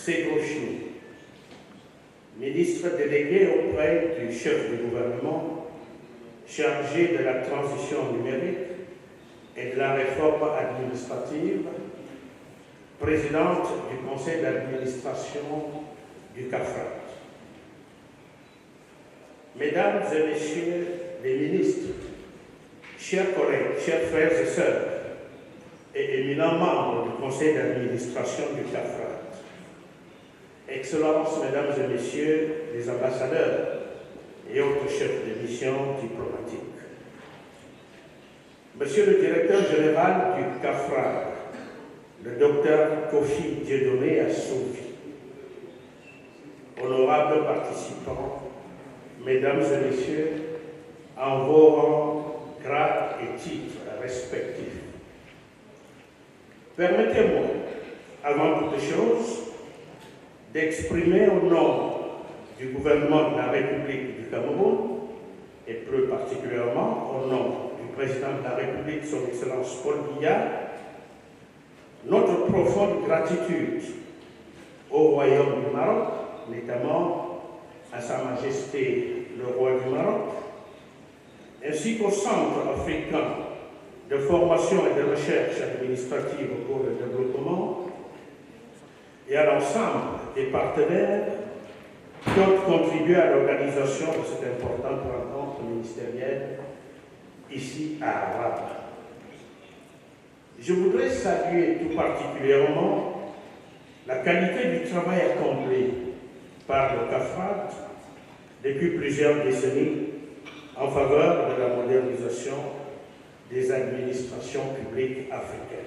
Ségauchou, ministre délégué auprès du chef du gouvernement, chargé de la transition numérique et de la réforme administrative, présidente du conseil d'administration du CAFRAT. Mesdames et messieurs les ministres, chers collègues, chers frères et sœurs, et éminents membres du conseil d'administration du CAFRAT, Excellences, Mesdames et Messieurs les ambassadeurs et autres chefs de mission diplomatiques, Monsieur le directeur général du CAFRAT, le docteur Kofi Dieudonné Assoufi, honorables participants, Mesdames et Messieurs, en vos rangs, grades et titres respectifs. Permettez-moi, avant toute chose, d'exprimer au nom du gouvernement de la République du Cameroun, et plus particulièrement au nom du président de la République, son Excellence Paul Biya, notre profonde gratitude au Royaume du Maroc, notamment à Sa Majesté le Roi du Maroc, ainsi qu'au Centre africain de formation et de recherche administrative pour le développement, et à l'ensemble des partenaires qui ont contribué à l'organisation de cette importante rencontre ministérielle ici à Rabat. Je voudrais saluer tout particulièrement la qualité du travail accompli par le CAFRAT depuis plusieurs décennies en faveur de la modernisation des administrations publiques africaines.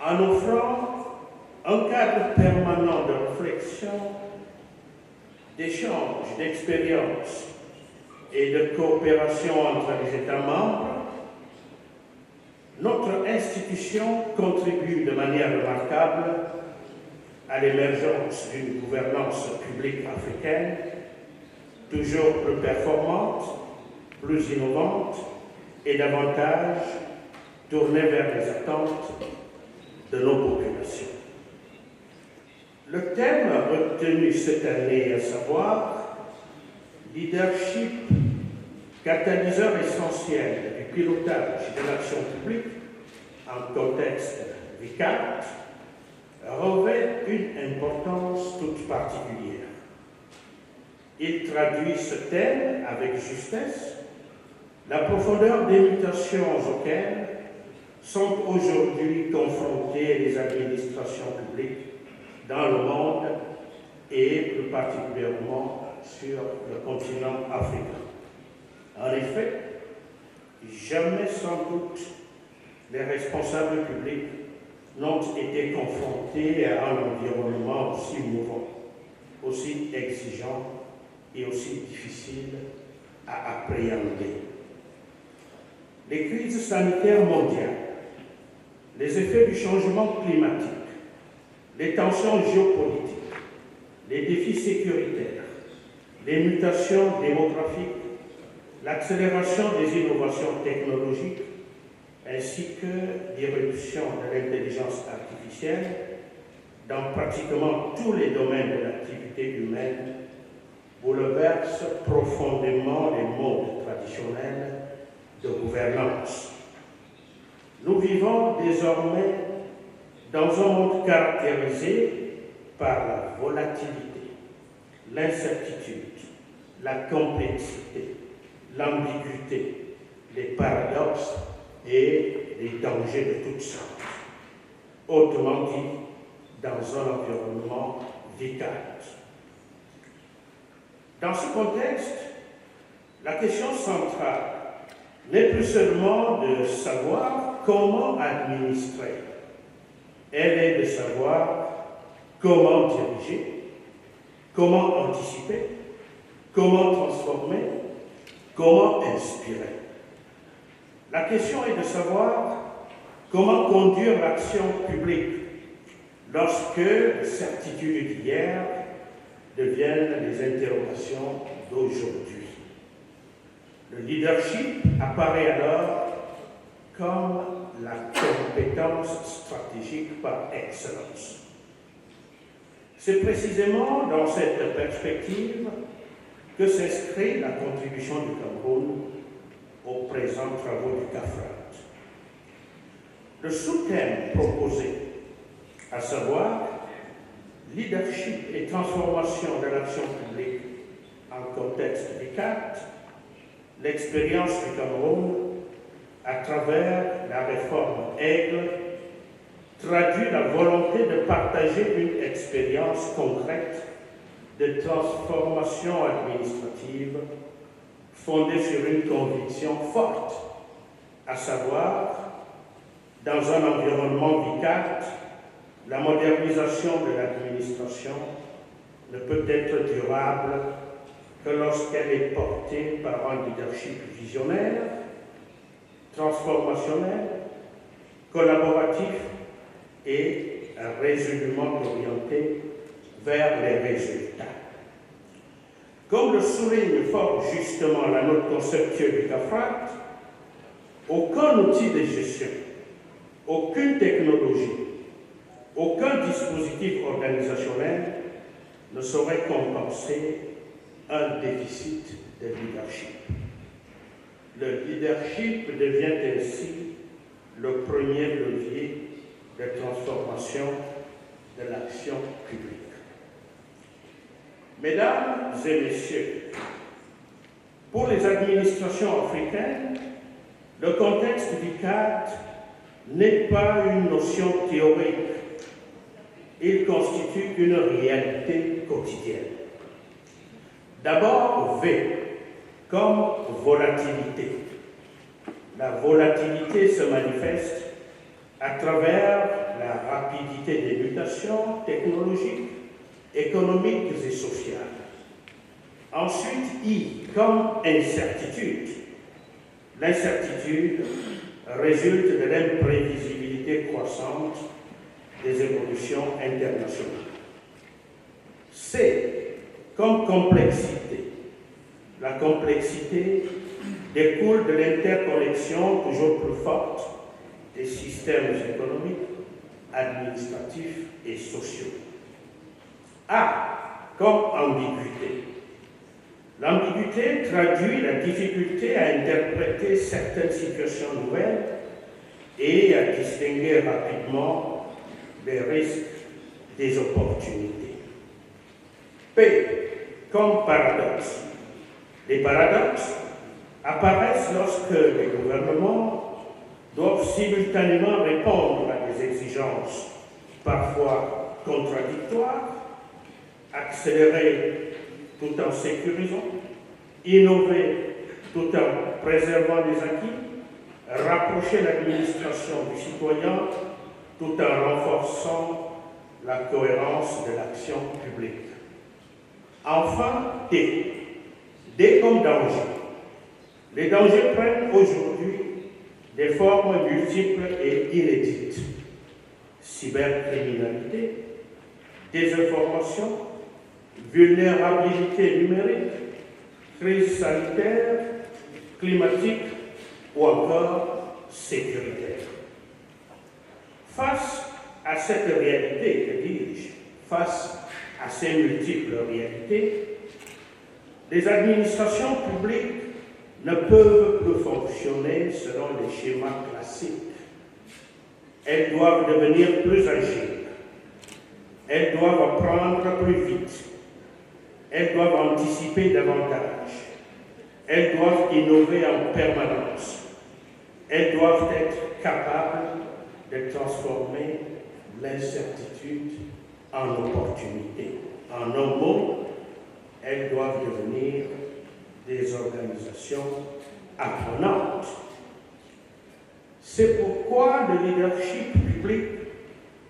En offrant un cadre permanent de réflexion, d'échange, d'expérience et de coopération entre les États membres, notre institution contribue de manière remarquable à l'émergence d'une gouvernance publique africaine toujours plus performante, plus innovante et davantage tournée vers les attentes de nos populations. Le thème retenu cette année, à savoir leadership, catalyseur essentiel du pilotage de l'action publique en contexte VICAT, revêt une importance toute particulière. Il traduit ce thème avec justesse la profondeur des mutations auxquelles sont aujourd'hui confrontées les administrations publiques dans le monde et plus particulièrement sur le continent africain. En effet, jamais sans doute les responsables publics n'ont été confrontés à un environnement aussi mouvant, aussi exigeant et aussi difficile à appréhender. Les crises sanitaires mondiales, les effets du changement climatique, les tensions géopolitiques, les défis sécuritaires, les mutations démographiques, l'accélération des innovations technologiques, ainsi que l'irruption de l'intelligence artificielle dans pratiquement tous les domaines de l'activité humaine, bouleversent profondément les modes traditionnels de gouvernance. Nous vivons désormais dans un monde caractérisé par la volatilité, l'incertitude, la complexité, l'ambiguïté, les paradoxes et les dangers de toutes sortes. Autrement dit, dans un environnement vital. Dans ce contexte, la question centrale n'est plus seulement de savoir comment administrer, elle est de savoir comment diriger, comment anticiper, comment transformer, comment inspirer. La question est de savoir comment conduire l'action publique lorsque les certitudes d'hier deviennent les interrogations d'aujourd'hui. Le leadership apparaît alors comme la compétence stratégique par excellence. C'est précisément dans cette perspective que s'inscrit la contribution du Cameroun aux présents travaux du CAFRAT. Le sous-thème proposé, à savoir leadership et transformation de l'action publique en contexte du CAT, l'expérience du Cameroun à travers la réforme Aigle traduit la volonté de partager une expérience concrète de transformation administrative fondée sur une conviction forte, à savoir, dans un environnement vicat, la modernisation de l'administration ne peut être durable que lorsqu'elle est portée par un leadership visionnaire, transformationnel, collaboratif et résolument orienté vers les résultats. Comme le souligne fort justement la note conceptuelle du CAFRAT, aucun outil de gestion, aucune technologie, aucun dispositif organisationnel ne saurait compenser un déficit de leadership. Le leadership devient ainsi le premier levier de transformation de l'action publique. Mesdames et messieurs, pour les administrations africaines, le contexte du CAD n'est pas une notion théorique, il constitue une réalité quotidienne. D'abord, V, comme volatilité. La volatilité se manifeste à travers la rapidité des mutations technologiques, économiques et sociales. Ensuite, I, comme incertitude. L'incertitude résulte de l'imprévisibilité croissante des évolutions internationales. C, comme complexité. La complexité découle de l'interconnexion toujours plus forte des systèmes économiques, administratifs et sociaux. A, comme ambiguïté. L'ambiguïté traduit la difficulté à interpréter certaines situations nouvelles et à distinguer rapidement les risques des opportunités. P, comme paradoxe. Les paradoxes apparaissent lorsque les gouvernements doivent simultanément répondre à des exigences parfois contradictoires, accélérer tout en sécurisant, innover tout en préservant les acquis, rapprocher l'administration du citoyen tout en renforçant la cohérence de l'action publique. Enfin, D. D comme danger. Les dangers prennent aujourd'hui des formes multiples et inédites. Cybercriminalité, désinformation, vulnérabilité numérique, crise sanitaire, climatique ou encore sécuritaire. Face à cette réalité, que dis-je, face à ces multiples réalités, les administrations publiques ne peuvent plus fonctionner selon les schémas classiques. Elles doivent devenir plus agiles. Elles doivent apprendre plus vite. Elles doivent anticiper davantage. Elles doivent innover en permanence. Elles doivent être capables de transformer l'incertitude en opportunité. En un mot, elles doivent devenir des organisations apprenantes. C'est pourquoi le leadership public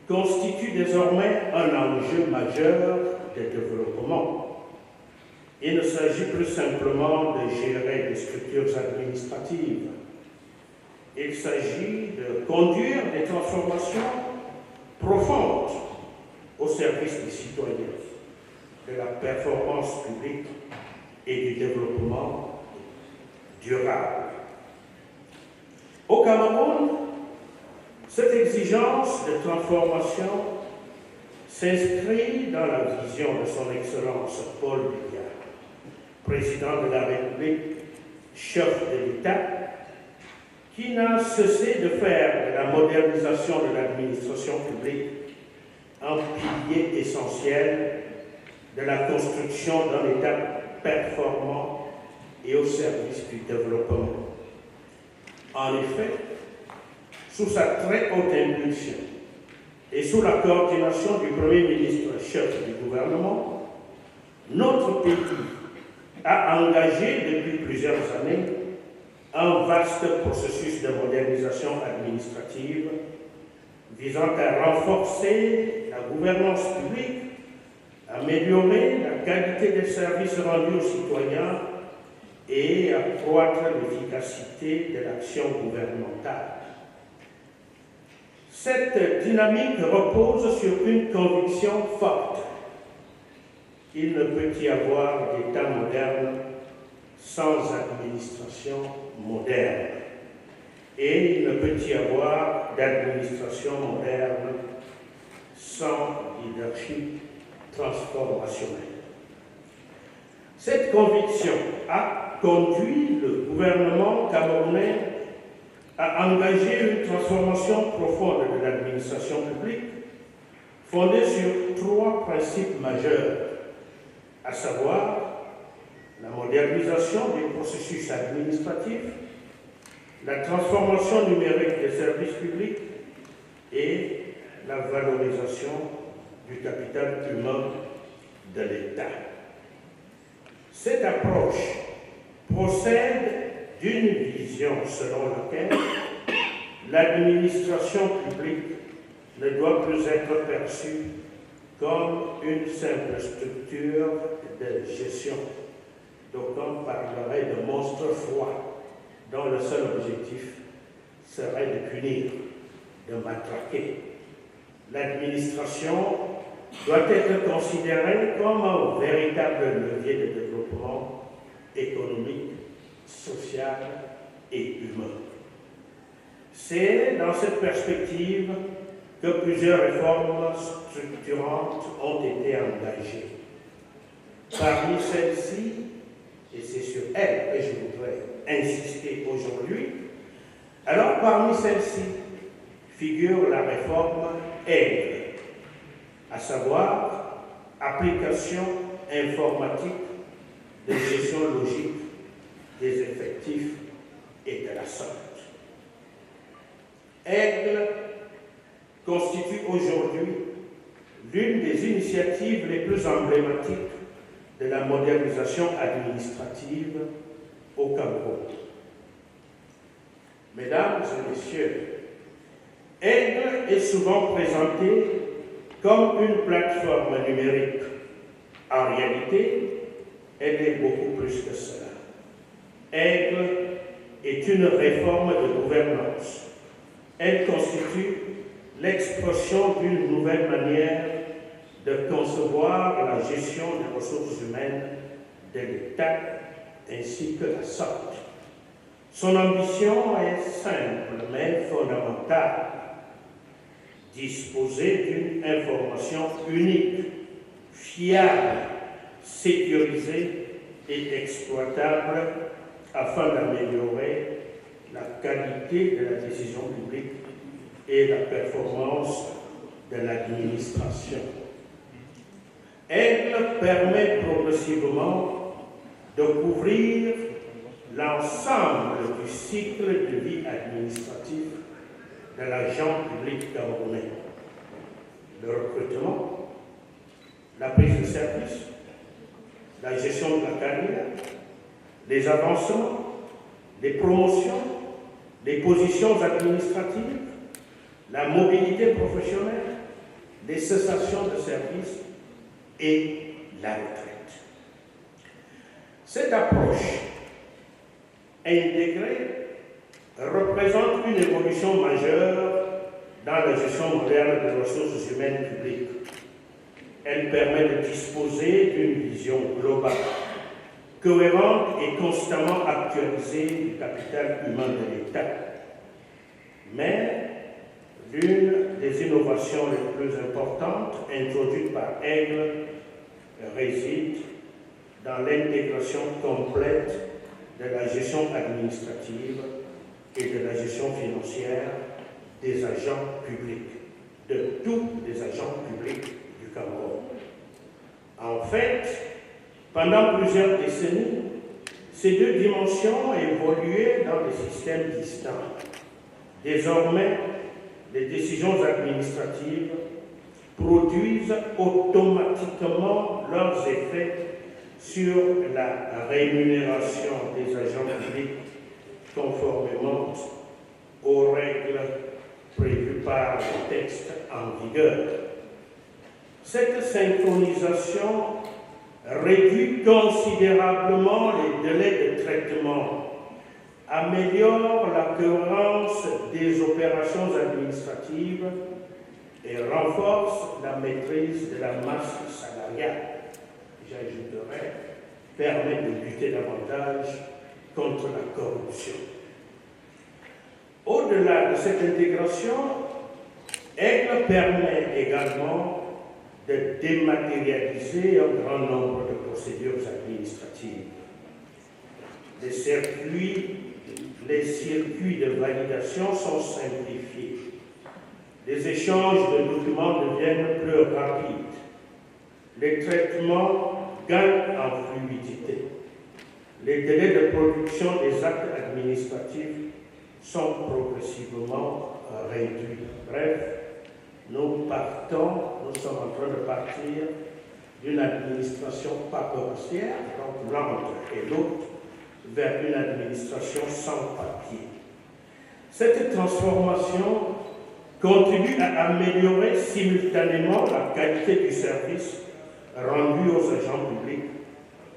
constitue désormais un enjeu majeur de développement. Il ne s'agit plus simplement de gérer des structures administratives. Il s'agit de conduire des transformations profondes au service des citoyens, de la performance publique et du développement durable. Au Cameroun, cette exigence de transformation s'inscrit dans la vision de son Excellence Paul Biya, président de la République, chef de l'État, qui n'a cessé de faire de la modernisation de l'administration publique un pilier essentiel de la construction d'un État performant et au service du développement. En effet, sous sa très haute impulsion et sous la coordination du Premier ministre chef du gouvernement, notre pays a engagé depuis plusieurs années un vaste processus de modernisation administrative visant à renforcer la gouvernance publique, améliorer la qualité des services rendus aux citoyens et accroître l'efficacité de l'action gouvernementale. Cette dynamique repose sur une conviction forte. Il ne peut y avoir d'État moderne sans administration moderne. Et il ne peut y avoir d'administration moderne sans leadership transformationnel. Cette conviction a conduit le gouvernement camerounais à engager une transformation profonde de l'administration publique fondée sur 3 principes majeurs, à savoir la modernisation des processus administratifs, la transformation numérique des services publics et la valorisation du capital humain de l'État. Cette approche procède d'une vision selon laquelle l'administration publique ne doit plus être perçue comme une simple structure de gestion. D'aucuns parleraient de monstres froids dont le seul objectif serait de punir, de matraquer. L'administration doit être considérée comme un véritable levier de développement économique, social et humain. C'est dans cette perspective que plusieurs réformes structurantes ont été engagées. Parmi celles-ci, et c'est sur elles que je voudrais insister aujourd'hui, alors parmi celles-ci figure la réforme AIGRE, à savoir application informatique de gestion logique des effectifs et de la sorte. AIGRE constitue aujourd'hui l'une des initiatives les plus emblématiques de la modernisation administrative au Cameroun. Mesdames et messieurs, AIGRE est souvent présentée comme une plateforme numérique. En réalité, elle est beaucoup plus que cela. AIGRE est une réforme de gouvernance. Elle constitue l'expression d'une nouvelle manière de concevoir la gestion des ressources humaines de l'État ainsi que la sorte. Son ambition est simple mais fondamentale. Disposer d'une information unique, fiable, sécurisée et exploitable afin d'améliorer la qualité de la décision publique et la performance de l'administration. Elle permet progressivement de couvrir l'ensemble du cycle de vie administratif de l'agent public camerounais. Le recrutement, la prise de service, la gestion de la carrière, les avancements, les promotions, les positions administratives, la mobilité professionnelle, les cessations de services et la retraite. Cette approche intégrée représente une évolution majeure dans la gestion moderne des ressources humaines publiques. Elle permet de disposer d'une vision globale, cohérente et constamment actualisée du capital humain de l'État. Mais L'une des innovations les plus importantes introduites par Aigle réside dans l'intégration complète de la gestion administrative et de la gestion financière des agents publics, de tous les agents publics du Cameroun. En fait, pendant plusieurs décennies, ces deux dimensions ont évolué dans des systèmes distincts. Désormais, les décisions administratives produisent automatiquement leurs effets sur la rémunération des agents publics conformément aux règles prévues par les textes en vigueur. Cette synchronisation réduit considérablement les délais de traitement, améliore la cohérence des opérations administratives et renforce la maîtrise de la masse salariale. J'ajouterais, permet de lutter davantage contre la corruption. Au-delà de cette intégration, Aigle permet également de dématérialiser un grand nombre de procédures administratives. Les circuits de validation sont simplifiés. Les échanges de documents deviennent plus rapides. Les traitements gagnent en fluidité. Les délais de production des actes administratifs sont progressivement réduits. Bref, nous sommes en train de partir d'une administration paperassière, donc lente et lourde, vers une administration sans papier. Cette transformation contribue à améliorer simultanément la qualité du service rendu aux agents publics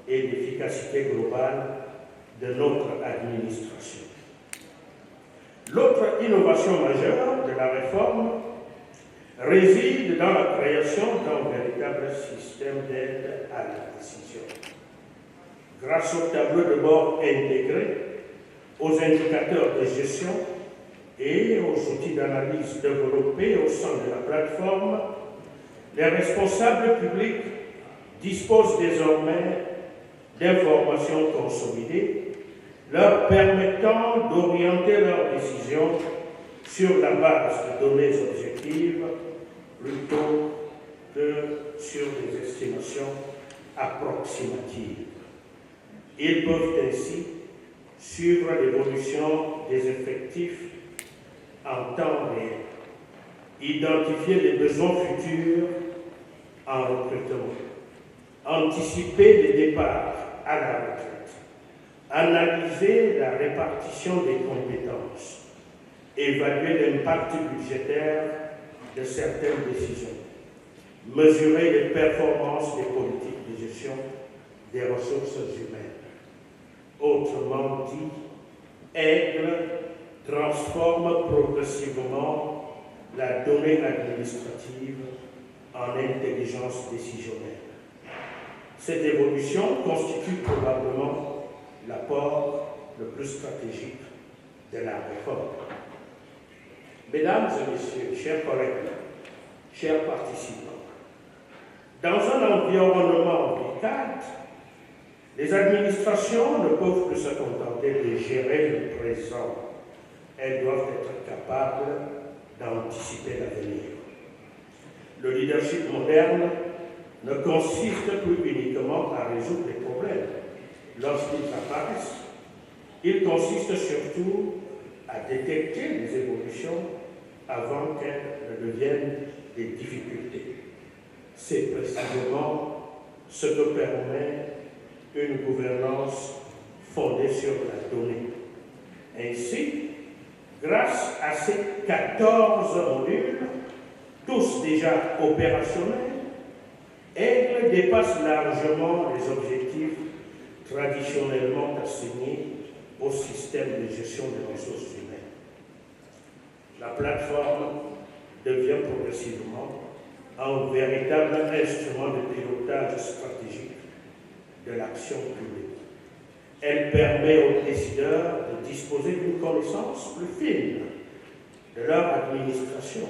et l'efficacité globale de notre administration. L'autre innovation majeure de la réforme réside dans la création d'un véritable système d'aide à la décision. Grâce au tableau de bord intégré, aux indicateurs de gestion et aux outils d'analyse développés au sein de la plateforme, les responsables publics disposent désormais d'informations consolidées leur permettant d'orienter leurs décisions sur la base de données objectives plutôt que sur des estimations approximatives. Ils peuvent ainsi suivre l'évolution des effectifs en temps réel, identifier les besoins futurs en recrutement, anticiper les départs à la retraite, analyser la répartition des compétences, évaluer l'impact budgétaire de certaines décisions, mesurer les performances des politiques de gestion des ressources humaines. Autrement dit, Aigle transforme progressivement la donnée administrative en intelligence décisionnelle. Cette évolution constitue probablement l'apport le plus stratégique de la réforme. Mesdames et messieurs, chers collègues, chers participants, dans un environnement vital, les administrations ne peuvent plus se contenter de gérer le présent. Elles doivent être capables d'anticiper l'avenir. Le leadership moderne ne consiste plus uniquement à résoudre les problèmes lorsqu'ils apparaissent. Il consiste surtout à détecter les évolutions avant qu'elles ne deviennent des difficultés. C'est précisément ce que permet une gouvernance fondée sur la donnée. Ainsi, grâce à ces 14 modules, tous déjà opérationnels, Aigle dépasse largement les objectifs traditionnellement assignés au système de gestion des ressources humaines. La plateforme devient progressivement un véritable instrument de pilotage stratégique de l'action publique. Elle permet aux décideurs de disposer d'une connaissance plus fine de leur administration,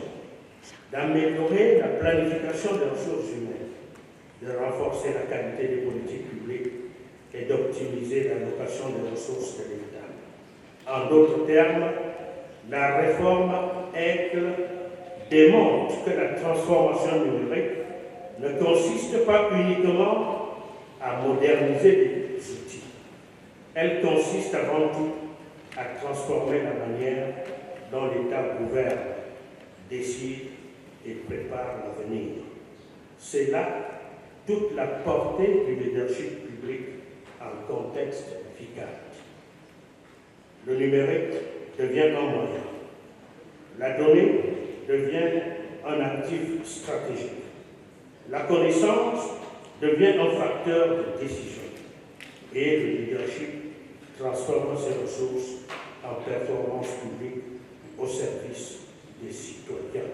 d'améliorer la planification des ressources humaines, de renforcer la qualité des politiques publiques et d'optimiser l'allocation des ressources de l'État. En d'autres termes, la réforme EGLE démontre que la transformation numérique ne consiste pas uniquement à moderniser des outils. Elle consiste avant tout à transformer la manière dont l'État gouverne, décide et prépare l'avenir. C'est là toute la portée du leadership public en contexte efficace. Le numérique devient un moyen. La donnée devient un actif stratégique. La connaissance devient un facteur de décision. Et le leadership transforme ses ressources en performance publique au service des citoyens.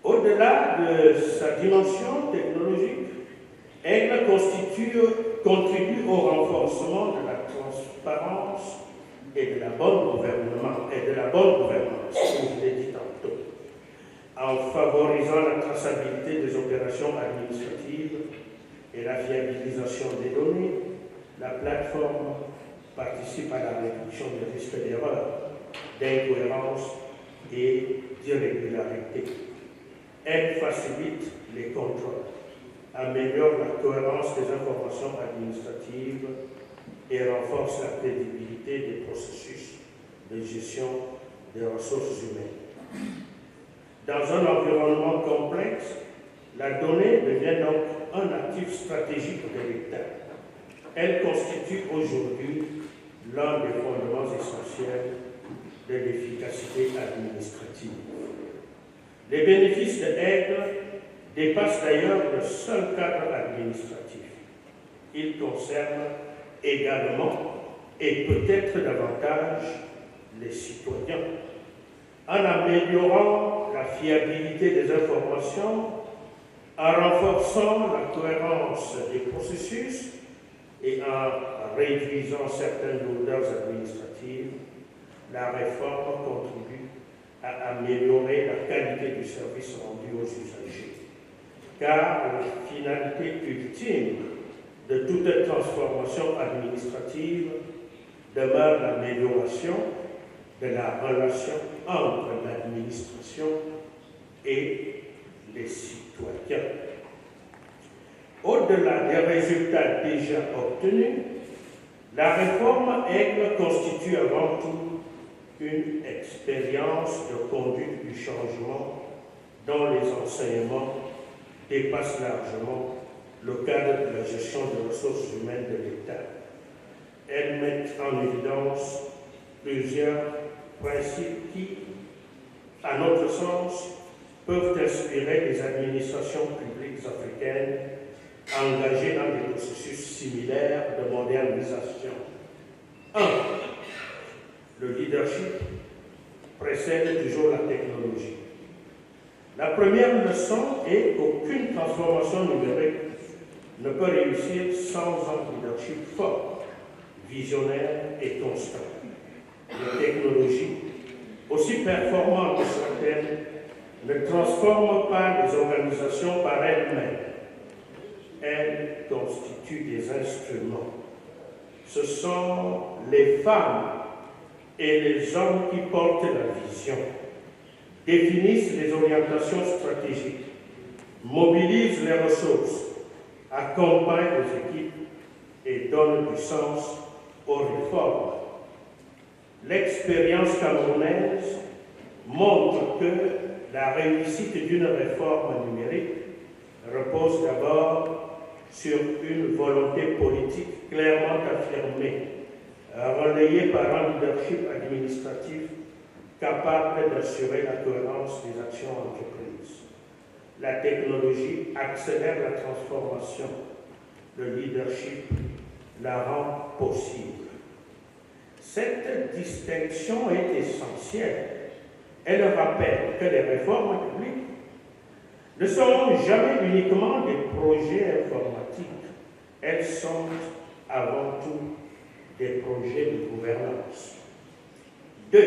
Au-delà de sa dimension technologique, EGLE contribue au renforcement de la transparence et de la bonne gouvernance, comme je l'ai dit tantôt, en favorisant la traçabilité des opérations administratives et la fiabilisation des données. La plateforme participe à la réduction des risques d'erreur, d'incohérence et d'irrégularité. Elle facilite les contrôles, améliore la cohérence des informations administratives et renforce la crédibilité des processus de gestion des ressources humaines. Dans un environnement complexe, la donnée devient donc un actif stratégique de l'État. Elle constitue aujourd'hui l'un des fondements essentiels de l'efficacité administrative. Les bénéfices de EGLE dépassent d'ailleurs le seul cadre administratif. Ils concernent également et peut-être davantage les citoyens. En améliorant la fiabilité des informations, en renforçant la cohérence des processus et en réduisant certaines lourdeurs administratives, la réforme contribue à améliorer la qualité du service rendu aux usagers. Car la finalité ultime de toute transformation administrative demeure l'amélioration de la relation entre l'administration et les citoyens. Au-delà des résultats déjà obtenus, la réforme EGLE constitue avant tout une expérience de conduite du changement dont les enseignements dépassent largement le cadre de la gestion des ressources humaines de l'État. Elles mettent en évidence plusieurs principes qui, à notre sens, peuvent inspirer les administrations publiques africaines engagées dans des processus similaires de modernisation. 1. Le leadership précède toujours la technologie. La première leçon est qu'aucune transformation numérique ne peut réussir sans un leadership fort, visionnaire et constant. Les technologies, aussi performantes que soient-elles, ne transforment pas les organisations par elles-mêmes. Elles constituent des instruments. Ce sont les femmes et les hommes qui portent la vision, définissent les orientations stratégiques, mobilisent les ressources, accompagnent les équipes et donnent du sens aux réformes. L'expérience camerounaise montre que la réussite d'une réforme numérique repose d'abord sur une volonté politique clairement affirmée, relayée par un leadership administratif capable d'assurer la cohérence des actions entreprises. La technologie accélère la transformation. Le leadership la rend possible. Cette distinction est essentielle. Elle rappelle que les réformes publiques ne sont jamais uniquement des projets informatiques. Elles sont avant tout des projets de gouvernance. 2.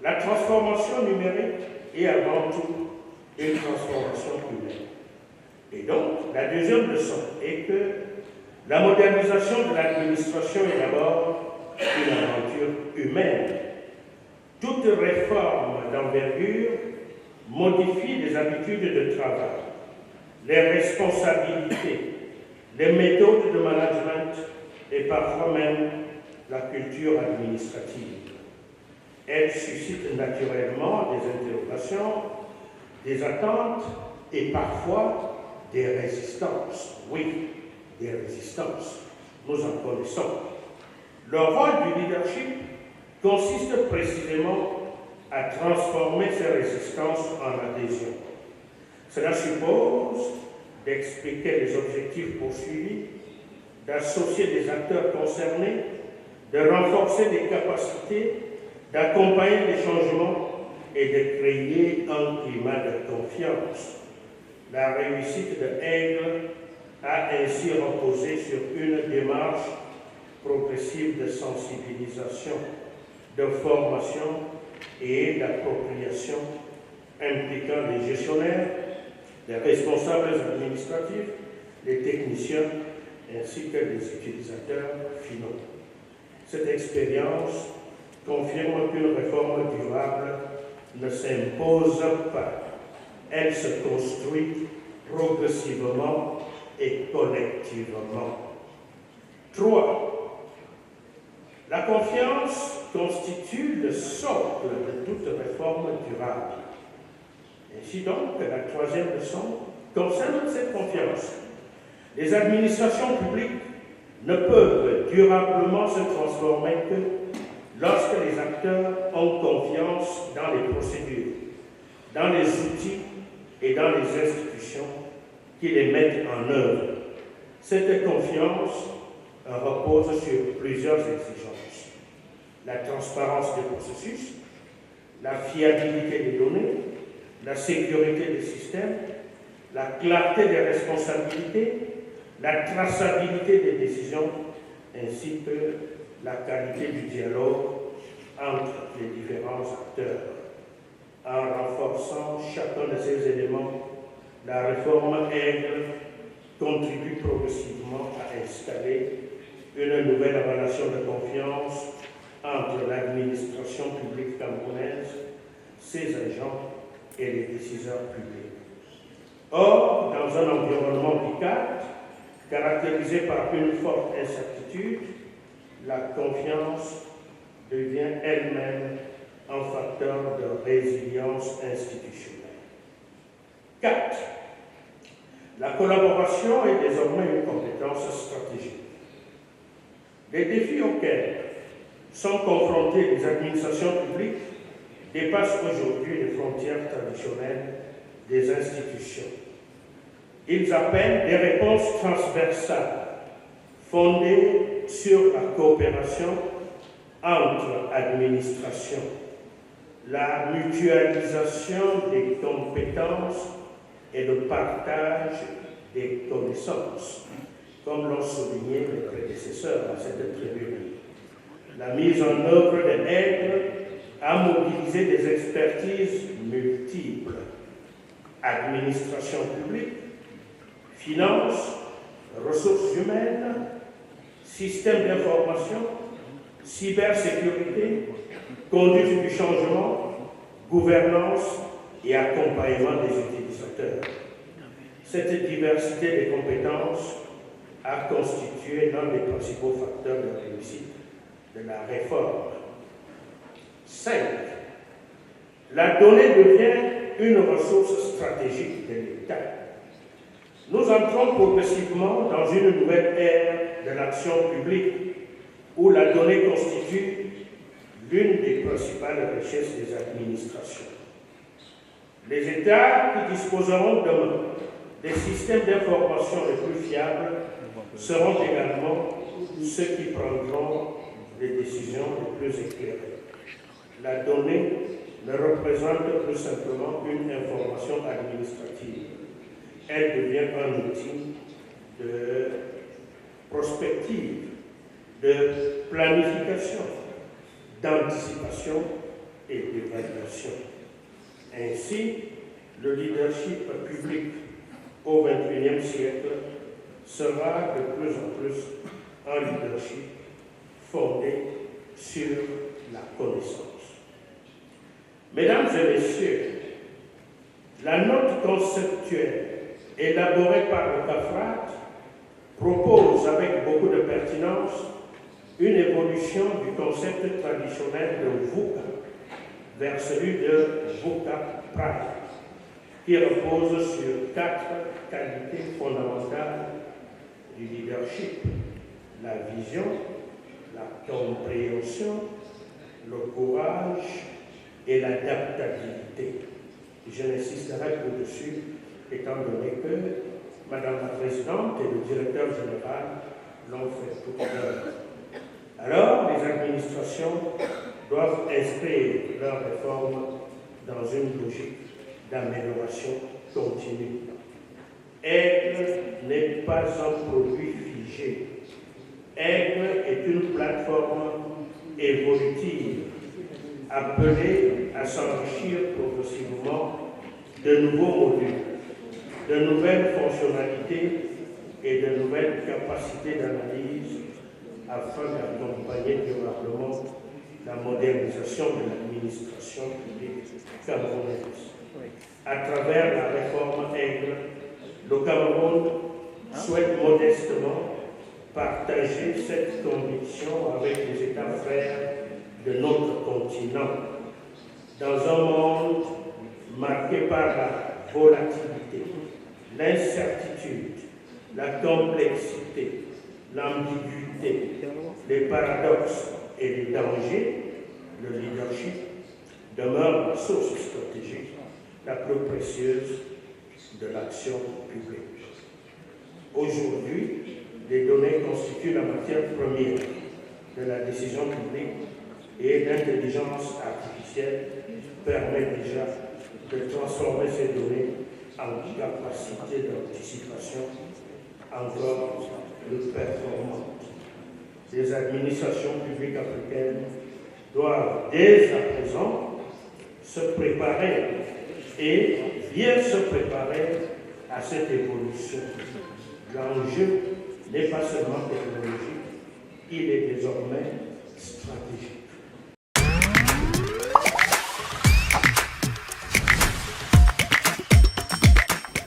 La transformation numérique est avant tout une transformation humaine. Et donc, la deuxième leçon est que la modernisation de l'administration est d'abord une aventure humaine. Toute réforme d'envergure modifie les habitudes de travail, les responsabilités, les méthodes de management et parfois même la culture administrative. Elle suscite naturellement des interrogations, des attentes et parfois des résistances. Oui, des résistances. Nous en connaissons. Le rôle du leadership consiste précisément à transformer ces résistances en adhésion. Cela suppose d'expliquer les objectifs poursuivis, d'associer les acteurs concernés, de renforcer les capacités, d'accompagner les changements et de créer un climat de confiance. La réussite de Aigle a ainsi reposé sur une démarche progressive de sensibilisation, de formation et d'appropriation impliquant les gestionnaires, les responsables administratifs, les techniciens ainsi que les utilisateurs finaux. Cette expérience confirme qu'une réforme durable ne s'impose pas. Elle se construit progressivement et collectivement. 3. La confiance constitue le socle de toute réforme durable. Ainsi donc, la troisième leçon concerne cette confiance. Les administrations publiques ne peuvent durablement se transformer que lorsque les acteurs ont confiance dans les procédures, dans les outils et dans les institutions qui les mettent en œuvre. Cette confiance repose sur plusieurs exigences. La transparence des processus, la fiabilité des données, la sécurité des systèmes, la clarté des responsabilités, la traçabilité des décisions, ainsi que la qualité du dialogue entre les différents acteurs. En renforçant chacun de ces éléments, la réforme Aigle contribue progressivement à installer une nouvelle relation de confiance entre l'administration publique camerounaise, ses agents et les décideurs publics. Or, dans un environnement vicaire, caractérisé par une forte incertitude, la confiance devient elle-même un facteur de résilience institutionnelle. 4. La collaboration est désormais une compétence stratégique. Les défis auxquels sont confrontées les administrations publiques dépassent aujourd'hui les frontières traditionnelles des institutions. Ils appellent des réponses transversales, fondées sur la coopération entre administrations, la mutualisation des compétences et le partage des connaissances, comme l'ont souligné mes prédécesseurs à cette tribune. La mise en œuvre de Aigle a mobilisé des expertises multiples: administration publique, finances, ressources humaines, système d'information, cybersécurité, conduite du changement, gouvernance et accompagnement des utilisateurs. Cette diversité des compétences a constitué l'un des principaux facteurs de réussite de la réforme. 5. La donnée devient une ressource stratégique de l'État. Nous entrons progressivement dans une nouvelle ère de l'action publique où la donnée constitue l'une des principales richesses des administrations. Les États qui disposeront demain des systèmes d'information les plus fiables seront également ceux qui prendront les décisions les plus éclairées. La donnée ne représente plus simplement une information administrative. Elle devient un outil de prospective, de planification, d'anticipation et d'évaluation. Ainsi, le leadership public au XXIe siècle sera de plus en plus un leadership fondé sur la connaissance. Mesdames et messieurs, la note conceptuelle élaborée par le CAFRAT propose avec beaucoup de pertinence une évolution du concept traditionnel de VUCA vers celui de VUCA Prime, qui repose sur 4 qualités fondamentales du leadership: la vision, la compréhension, le courage et l'adaptabilité. Je n'insisterai pas dessus, étant donné que Madame la Présidente et le Directeur général l'ont fait tout à l'heure. Alors, les administrations doivent inscrire leurs réformes dans une logique d'amélioration continue. Aigle n'est pas un produit figé. Aigle est une plateforme évolutive appelée à s'enrichir progressivement de nouveaux modules, de nouvelles fonctionnalités et de nouvelles capacités d'analyse afin d'accompagner durablement la modernisation de l'administration publique camerounaise. À travers la réforme Aigle, le Cameroun souhaite modestement partager cette conviction avec les États frères de notre continent. Dans un monde marqué par la volatilité, l'incertitude, la complexité, l'ambiguïté, les paradoxes et les dangers, le leadership demeure la source stratégique la plus précieuse de l'action publique. Aujourd'hui, les données constituent la matière première de la décision publique et l'intelligence artificielle permet déjà de transformer ces données en capacité d'anticipation encore plus performante. Les administrations publiques africaines doivent dès à présent se préparer et bien se préparer à cette évolution. L'enjeu n'est pas seulement technologique, il est désormais stratégique.